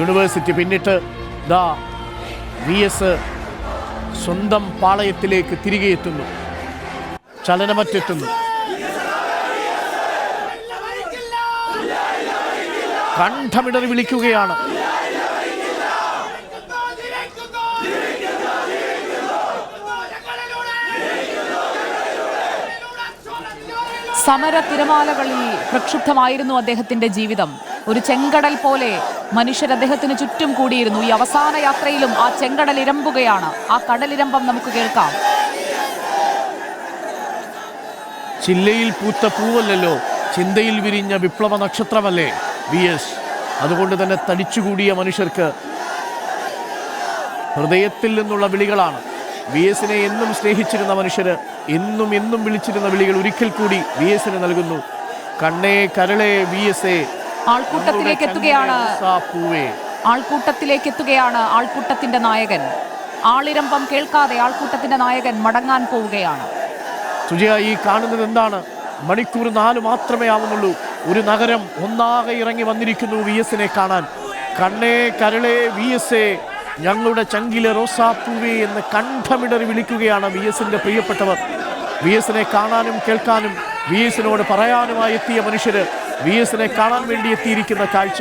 University പിന്നിട്ട് ദാ VS സ്വന്തം പാളയത്തിലേക്ക് തിരികെ എത്തുന്നു, ചലനമറ്റെത്തുന്നു. കണ്ഠമിടറി വിളിക്കുകയാണ്. സമര തിരമാലകളിൽ പ്രക്ഷുബ്ധമായിരുന്നു അദ്ദേഹത്തിന്റെ ജീവിതം. ഒരു ചെങ്കടൽ പോലെ മനുഷ്യർ അദ്ദേഹത്തിന് ചുറ്റും കൂടിയിരുന്നു. ഈ അവസാന യാത്രയിലും ആ ചെങ്കടൽ ഇരമ്പുകയാണ്. ആ കടലിരമ്പം നമുക്ക് കേൾക്കാം. ചില്ലയിൽ പൂത്ത പൂവല്ലല്ലോ, ചിന്തയിൽ വിരിഞ്ഞ വിപ്ലവ നക്ഷത്രമല്ലേ VS. അതുകൊണ്ട് തന്നെ തടിച്ചുകൂടിയ മനുഷ്യർക്ക് ഹൃദയത്തിൽ നിന്നുള്ള വിളികളാണ്. VSനെ എന്നും സ്നേഹിച്ചിരുന്ന മനുഷ്യര് എന്നും എന്നും വിളിച്ചിരുന്ന വിളികൾ ഒരിക്കൽ കൂടി VSന് നൽകുന്നു. കണ്ണേ കരളെ VS에 ആൾക്കൂട്ടത്തിലേക്ക് എത്തുകയാണ് ആൾക്കൂട്ടത്തിന്റെ നായകൻ. ആളിരമ്പം കേൾക്കാതെ ആൾക്കൂട്ടത്തിന്റെ നായകൻ മടങ്ങാൻ പോവുകയാണ്. സുജയ, ഈ കാണുന്നത് എന്താണ്? മണിക്കൂർ 4 മാത്രമേ ആവുന്നുള്ളൂ. ഒരു നഗരം ഒന്നാകെ ഇറങ്ങി വന്നിരിക്കുന്നു VSനെ കാണാൻ. കണ്ണേ കരളെ VS에 ഞങ്ങളുടെ ചങ്കിലെ റോസാപ്പൂവേ എന്ന് കണ്ഠമിടറി വിളിക്കുകയാണ് VSന്റെ പ്രിയപ്പെട്ടവർ. VSനെ കാണാനും കേൾക്കാനും VSനോട് പറയാനുമായി എത്തിയ മനുഷ്യര് VSനെ കാണാൻ വേണ്ടി എത്തിയിരിക്കുന്ന കാഴ്ച.